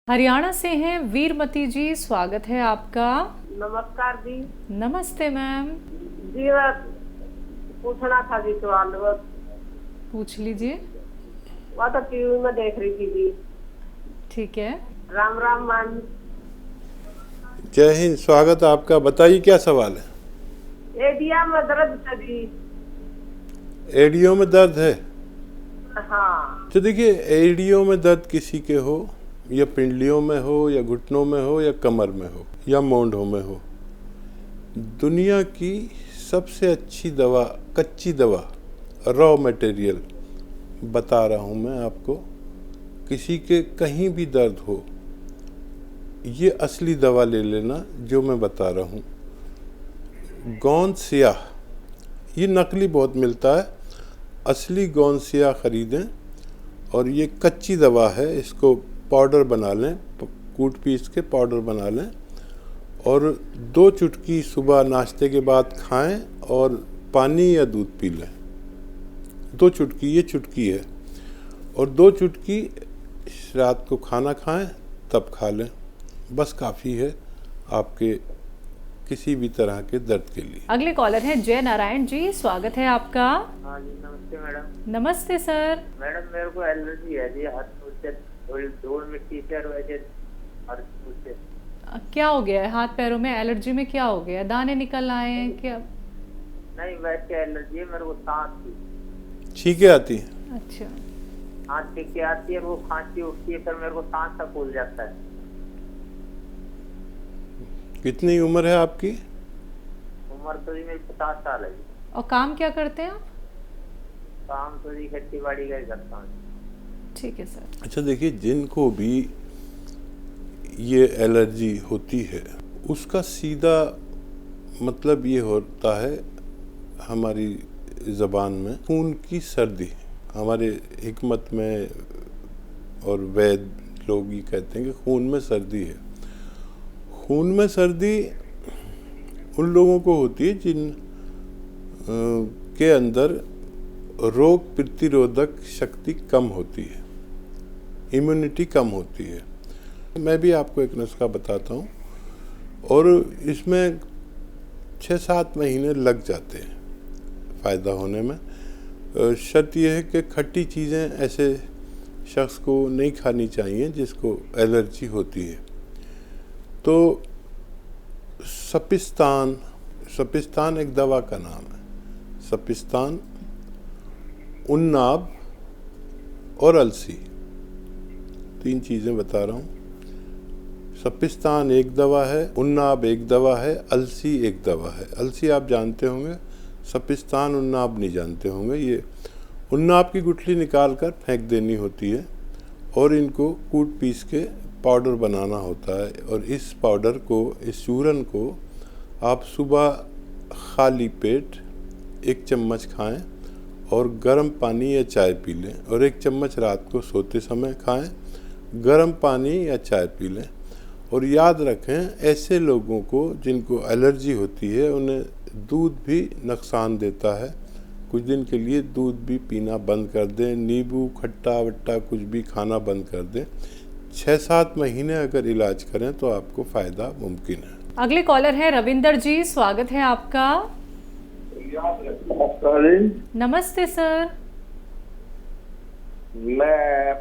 हरियाणा से हैं वीरमती जी, स्वागत है आपका। नमस्कार जी। नमस्ते मैम। जी बस पूछना था जी सवाल बस। पूछ लीजिए। वह तो टीवी में देख रही थी जी। ठीक है। राम राम मान। जय हिंद, स्वागत है आपका। बताइए क्या सवाल है। एडिया में दर्द था जी। एडियो में दर्द है? हाँ। तो देखिए, एडियो में दर्द किसी के हो या पिंडलियों में हो या घुटनों में हो या कमर में हो या मोंढों में हो, दुनिया की सबसे अच्छी दवा, कच्ची दवा, रॉ मटेरियल बता रहा हूँ मैं आपको। किसी के कहीं भी दर्द हो, ये असली दवा ले लेना जो मैं बता रहा हूँ। गोंद स्याह, ये नकली बहुत मिलता है, असली गोंद स्याह खरीदें। और ये कच्ची दवा है, इसको पाउडर बना लें, कूट पीस के पाउडर बना लें और 2 चुटकी सुबह नाश्ते के बाद खाएं और पानी या दूध पी लें। 2 चुटकी, ये चुटकी है, और 2 चुटकी रात को खाना खाएं तब खा लें, बस काफ़ी है आपके किसी भी तरह के दर्द के लिए। अगले कॉलर हैं जय नारायण जी, स्वागत है आपका। हाँ जी, नमस्ते मैडम। नमस्ते सर। मैडम मेरे को एलर्जी है जी, हाथ से थोड़ी धूल मिट्टी से और वैसे हर से। क्या हो गया है हाथ पैरों में? एलर्जी में क्या हो गया है? दाने निकल आए हैं क्या? नहीं, वैसे एलर्जी है, मेरे को सांस की छींके आती हैं? अच्छा। हाँ, छींके आती है, वो खांसी उठती है, फिर मेरे को सांस सा फूल जाता है। कितनी उम्र है आपकी? उम्र तो जी मेरी 50 साल है जी। और काम क्या करते हैं आप? काम तो जी खेती बाड़ी का ही करता हूँ। ठीक है सर। अच्छा देखिए, जिनको भी ये एलर्जी होती है उसका सीधा मतलब ये होता है हमारी ज़बान में, खून की सर्दी। हमारे हिकमत में और वैद लोग ये कहते हैं कि खून में सर्दी है। खून में सर्दी उन लोगों को होती है जिन के अंदर रोग प्रतिरोधक शक्ति कम होती है, इम्यूनिटी कम होती है। मैं भी आपको एक नुस्खा बताता हूँ, और इसमें 6-7 महीने लग जाते हैं फ़ायदा होने में। शर्त यह है कि खट्टी चीज़ें ऐसे शख्स को नहीं खानी चाहिए जिसको एलर्जी होती है। तो सपिस्तान, सपिस्तान एक दवा का नाम है। सपिस्तान, उन्नाब और अलसी, 3 चीज़ें बता रहा हूँ। सपिस्तान एक दवा है, उन्नाब एक दवा है, अलसी एक दवा है। अलसी आप जानते होंगे, सपिस्तान उन्नाब नहीं जानते होंगे। ये उन्नाब की गुठली निकाल कर फेंक देनी होती है और इनको कूट पीस के पाउडर बनाना होता है। और इस पाउडर को, इस चूरन को आप सुबह खाली पेट 1 चम्मच खाएं और गर्म पानी या चाय पी लें, और 1 चम्मच रात को सोते समय खाएं, गर्म पानी या चाय पी लें। और याद रखें, ऐसे लोगों को जिनको एलर्जी होती है उन्हें दूध भी नुकसान देता है। कुछ दिन के लिए दूध भी पीना बंद कर दें, नींबू खट्टा वट्टा कुछ भी खाना बंद कर दें। 6-7 महीने अगर इलाज करें तो आपको फ़ायदा मुमकिन है। अगले कॉलर है रविंदर जी, स्वागत है आपका। नमस्ते सर। मैं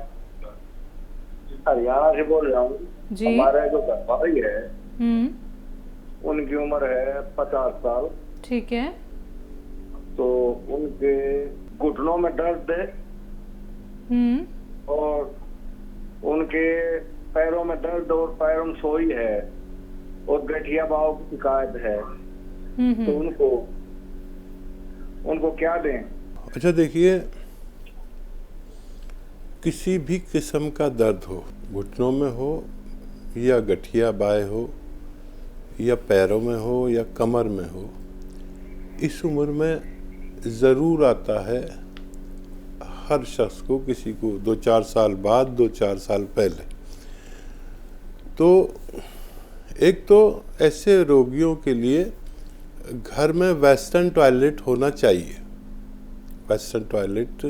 हरियाणा से बोल रहा हूँ जी। हमारे जो घर वाली है उनकी उम्र है 50 साल। ठीक है। तो उनके घुटनों में दर्द है और उनके पैरों में दर्द और पैरों में सोई है और गठिया भाव की शिकायत है। तो उनको क्या दें? अच्छा देखिए, किसी भी किस्म का दर्द हो, घुटनों में हो या गठिया बाय हो या पैरों में हो या कमर में हो, इस उम्र में ज़रूर आता है हर शख्स को, किसी को 2-4 साल बाद, 2-4 साल पहले। तो एक तो ऐसे रोगियों के लिए घर में वेस्टर्न टॉयलेट होना चाहिए। वेस्टर्न टॉयलेट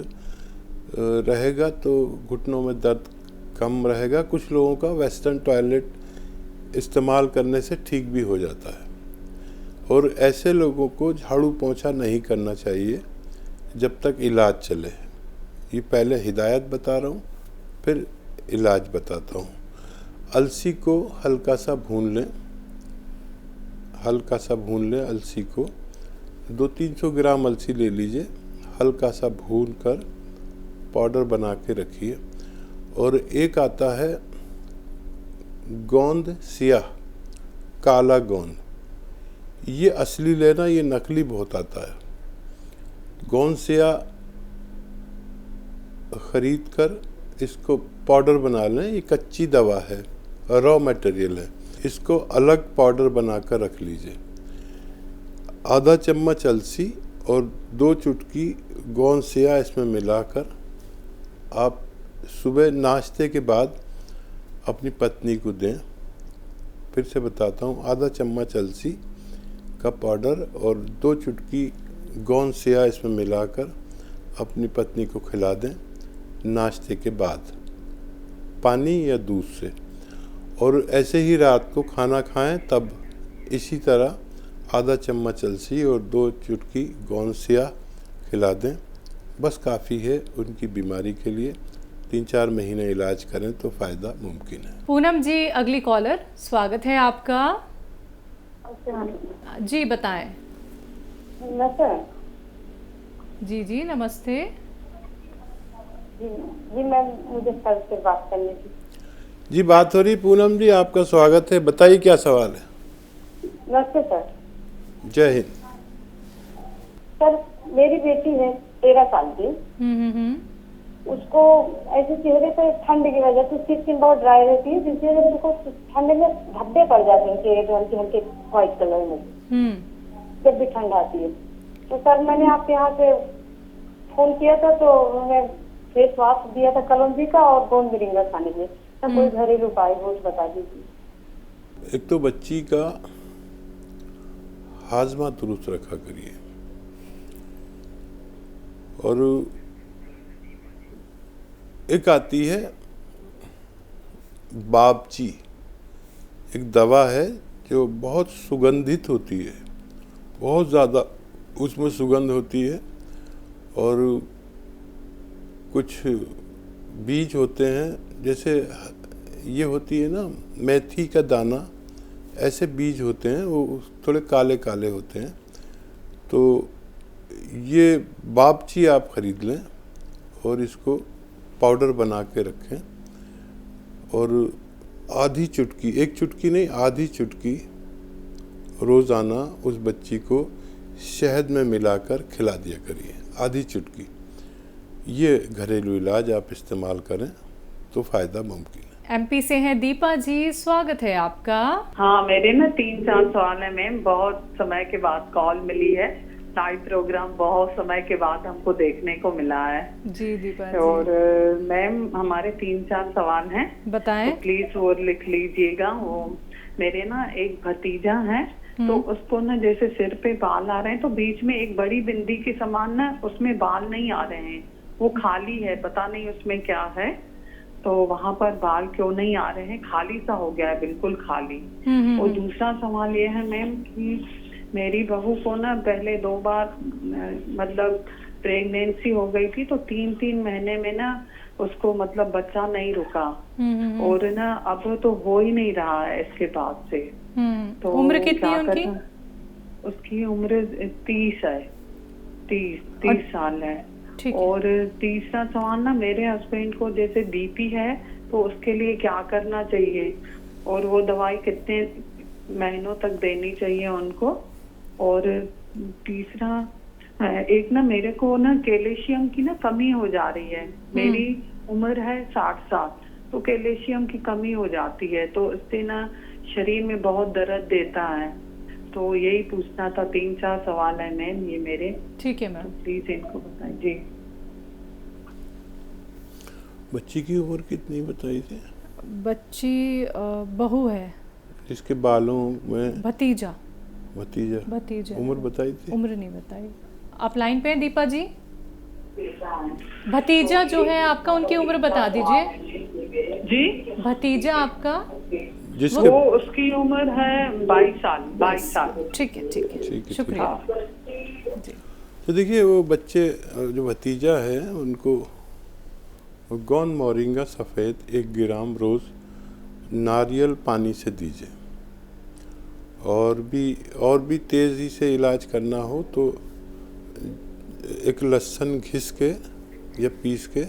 रहेगा तो घुटनों में दर्द कम रहेगा। कुछ लोगों का वेस्टर्न टॉयलेट इस्तेमाल करने से ठीक भी हो जाता है। और ऐसे लोगों को झाड़ू पोंछा नहीं करना चाहिए जब तक इलाज चले। ये पहले हिदायत बता रहा हूँ, फिर इलाज बताता हूँ। अलसी को हल्का सा भून लें, हल्का सा भून लें अलसी को। 200-300 ग्राम अलसी ले लीजिए, हल्का सा भून कर पाउडर बना के रखिए। और एक आता है गोंद सियाह, काला गोंद, ये असली लेना, ये नकली बहुत आता है। गोंद सियाह खरीद कर इसको पाउडर बना लें। ये कच्ची दवा है, रॉ मटेरियल है। इसको अलग पाउडर बनाकर रख लीजिए। आधा चम्मच अलसी और 2 चुटकी गोंद सियाह इसमें मिलाकर आप सुबह नाश्ते के बाद अपनी पत्नी को दें। फिर से बताता हूँ, आधा चम्मच अलसी का पाउडर और 2 चुटकी गोंद सियाह इसमें मिलाकर अपनी पत्नी को खिला दें नाश्ते के बाद, पानी या दूध से। और ऐसे ही रात को खाना खाएं तब इसी तरह आधा चम्मच अलसी और 2 चुटकी गोंद सियाह खिला दें। बस काफ़ी है उनकी बीमारी के लिए। 3-4 महीने इलाज करें तो फ़ायदा मुमकिन है। पूनम जी, अगली कॉलर, स्वागत है आपका। जी बताएं। नमस्ते। जी जी नमस्ते। जी मैम, मुझे सर से बात करनी थी। जी बात हो रही। पूनम जी आपका स्वागत है, बताइए क्या सवाल है। नमस्ते सर। जय हिंद। सर मेरी बेटी है 13 साल की। उसको ऐसे चेहरे पे ठंड की वजह से उसकी स्किन बहुत ड्राई रहती है, जिसकी वजह से उसको ठंड में धब्बे पड़ जाते हैं चेहरे पे, हल्के हल्के व्हाइट कलर में जब भी ठंड आती है। तो सर मैंने आपके यहाँ से फोन किया था, तो उन्होंने फेस वॉश दिया था कलौंजी का और गोंद मिरिंगा खाने में। सर कोई घरेलू उपाय हो तो बता दीजिए। एक तो बच्ची का हाजमा दुरुस्त रखा करिए। और एक आती है बाबची, एक दवा है जो बहुत सुगंधित होती है, बहुत ज़्यादा उसमें सुगंध होती है। और कुछ बीज होते हैं, जैसे ये होती है ना मेथी का दाना, ऐसे बीज होते हैं, वो थोड़े काले काले होते हैं। तो ये बाबची आप ख़रीद लें और इसको पाउडर बना के रखें। और आधी चुटकी, 1 चुटकी नहीं, आधी चुटकी रोज़ाना उस बच्ची को शहद में मिलाकर खिला दिया करिए, आधी चुटकी। ये घरेलू इलाज आप इस्तेमाल करें तो फ़ायदा मुमकिन है। एमपी से हैं दीपा जी, स्वागत है आपका। हाँ, मेरे ना 3-4 सवाल है मैम। बहुत समय के बाद कॉल मिली है, लाइव प्रोग्राम बहुत समय के बाद हमको देखने को मिला है। जी दीपा जी। और मैम हमारे 3-4 सवाल हैं, बताएं। तो प्लीज वो लिख लीजिएगा। वो मेरे ना एक भतीजा है, तो उसको ना जैसे सिर पे बाल आ रहे हैं, तो बीच में एक बड़ी बिंदी के समान ना उसमें बाल नहीं आ रहे हैं, वो खाली है, पता नहीं उसमें क्या है। तो वहाँ पर बाल क्यों नहीं आ रहे हैं, खाली सा हो गया है, बिल्कुल खाली। और दूसरा सवाल ये है मैम कि मेरी बहू को ना पहले 2 बार मतलब प्रेगनेंसी हो गई थी, तो 3-3 महीने में ना उसको मतलब बच्चा नहीं रुका। और ना अब तो हो ही नहीं रहा है इसके बाद से। तो उम्र कितनी है उनकी? उसकी उम्र 30 है, 30 साल है। और तीसरा सवाल ना, मेरे हस्बैंड को जैसे बीपी है, तो उसके लिए क्या करना चाहिए और वो दवाई कितने महीनों तक देनी चाहिए उनको। और तीसरा एक ना मेरे को ना कैल्शियम की ना कमी हो जा रही है। मेरी उम्र है 60 साल, तो कैल्शियम की कमी हो जाती है, तो इससे ना शरीर में बहुत दर्द देता है। तो यही पूछना था। 3-4 सवाल है मैम ये मेरे। ठीक है मैम, तो प्लीज इनको बताएं। जी। बच्ची की उम्र कितनी बताई थी? बच्ची बहू है। इसके बालों में भतीजा। उम्र बताई थी? उम्र नहीं बताई। आप लाइन पे हैं दीपा जी? भतीजा जो है आपका, उनकी उम्र बता दीजिए। जी, भतीजा आपका? जिसके वो उसकी उम्र है 22 साल। 22 साल। ठीक है, ठीक है, ठीक है, शुक्रिया जी। तो देखिए वो बच्चे जो भतीजा है उनको गौन मोरिंगा सफ़ेद 1 ग्राम रोज़ नारियल पानी से दीजिए। और भी तेज़ी से इलाज करना हो तो एक लहसुन घिस के या पीस के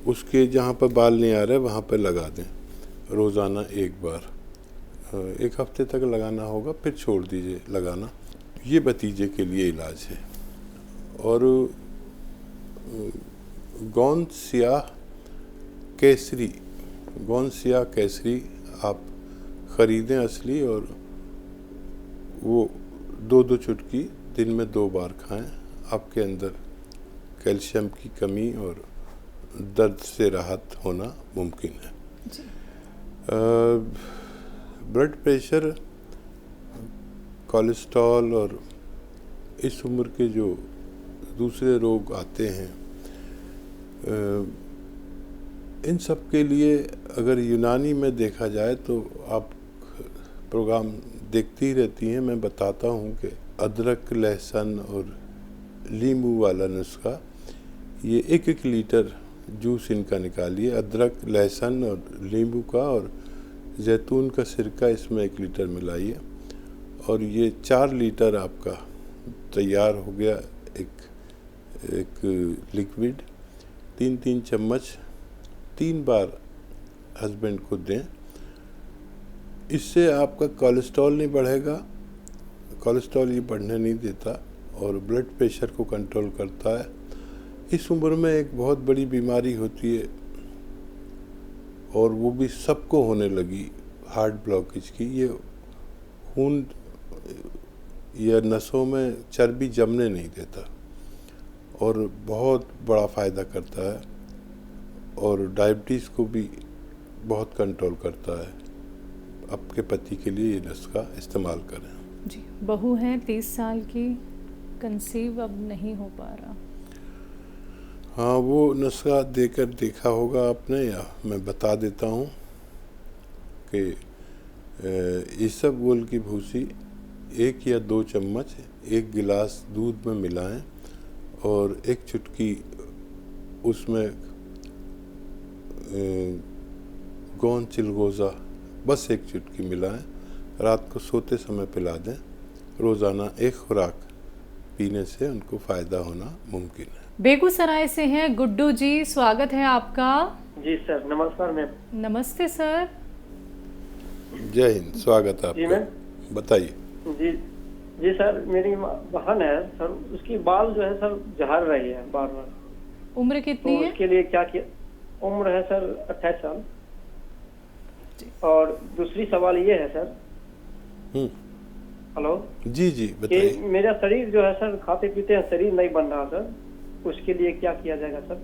उसके जहाँ पर बाल नहीं आ रहे वहाँ पर लगा दें रोज़ाना 1 बार। 1 हफ्ते तक लगाना होगा, फिर छोड़ दीजिए लगाना। ये भतीजे के लिए इलाज है। और गोंद सियाह केसरी आप ख़रीदें असली, और वो 2-2 चुटकी दिन में 2 बार खाएं। आपके अंदर कैल्शियम की कमी और दर्द से राहत होना मुमकिन है। ब्लड प्रेशर, कोलेस्ट्रॉल और इस उम्र के जो दूसरे रोग आते हैं, इन सब के लिए अगर यूनानी में देखा जाए तो आप प्रोग्राम देखती ही रहती हैं, मैं बताता हूँ कि अदरक, लहसुन और नींबू वाला नुस्खा, ये 1-1 लीटर जूस इनका निकालिए, अदरक, लहसुन और नींबू का, और जैतून का सिरका इसमें 1 लीटर मिलाइए, और ये 4 लीटर आपका तैयार हो गया एक लिक्विड। 3-3 चम्मच 3 बार हस्बैंड को दें। इससे आपका कोलेस्ट्रॉल नहीं बढ़ेगा, कोलेस्ट्रॉल ये बढ़ने नहीं देता, और ब्लड प्रेशर को कंट्रोल करता है। इस उम्र में एक बहुत बड़ी बीमारी होती है, और वो भी सबको होने लगी, हार्ट ब्लॉकेज की। ये खून या नसों में चर्बी जमने नहीं देता और बहुत बड़ा फ़ायदा करता है, और डायबिटीज़ को भी बहुत कंट्रोल करता है। आपके पति के लिए ये नुस्खा इस्तेमाल करें जी। बहू हैं 30 साल की, कंसीव अब नहीं हो पा रहा। हाँ, वो नुस्खा देकर देखा होगा आपने, या मैं बता देता हूँ कि इसबगोल की भूसी 1 या 2 चम्मच 1 गिलास दूध में मिलाएं, और 1 चुटकी उसमें गोंद चिलगोज़ा बस 1 चुटकी मिलाएं, रात को सोते समय पिला दें। रोज़ाना 1 खुराक पीने से उनको फ़ायदा होना मुमकिन है। बेगूसराय से हैं गुड्डू जी, स्वागत है आपका। जी सर, नमस्कार मैम। नमस्ते सर। जय हिंद, स्वागत है जी आपका। मैम। बताइए। जी जी सर, मेरी बहन है सर, उसकी बाल जो है सर झड़ रही है बार बार। उम्र कितनी तो है? उसके लिए क्या किया? उम्र है सर 28 साल। और दूसरी सवाल ये है सर, हेलो जी जी बताइए। कि मेरा शरीर जो है सर, खाते पीते हैं, शरीर नहीं बन रहा सर, उसके लिए क्या किया जाएगा सर?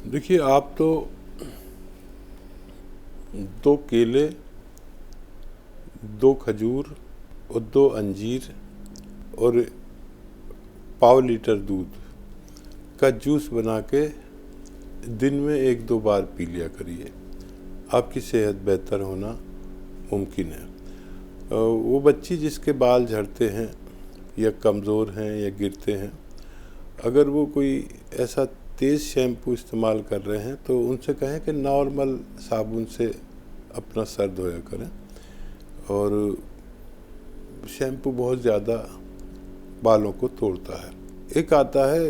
देखिए, आप तो 2 केले, 2 खजूर और 2 अंजीर और पाव लीटर दूध का जूस बना के दिन में 1-2 बार पी लिया करिए। आपकी सेहत बेहतर होना मुमकिन है। वो बच्ची जिसके बाल झड़ते हैं या कमज़ोर हैं या गिरते हैं, अगर वो कोई ऐसा तेज़ शैम्पू इस्तेमाल कर रहे हैं तो उनसे कहें कि नॉर्मल साबुन से अपना सर धोया करें। और शैम्पू बहुत ज़्यादा बालों को तोड़ता है। एक आता है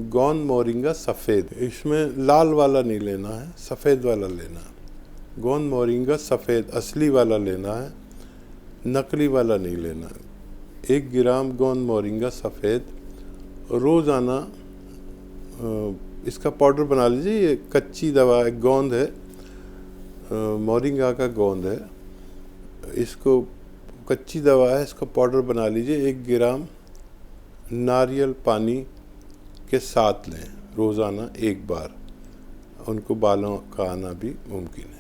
गोंद मोरिंगा सफ़ेद, इसमें लाल वाला नहीं लेना है, सफ़ेद वाला लेना है। गोंद मोरिंगा सफ़ेद असली वाला लेना है, नकली वाला नहीं लेना। 1 ग्राम गोंद मोरिंगा सफ़ेद रोज़ाना इसका पाउडर बना लीजिए। ये कच्ची दवा है, गोंद है, मोरिंगा का गोंद है, इसको कच्ची दवा है, इसका पाउडर बना लीजिए। 1 ग्राम नारियल पानी के साथ लें रोज़ाना 1 बार। उनको बालों का आना भी मुमकिन है।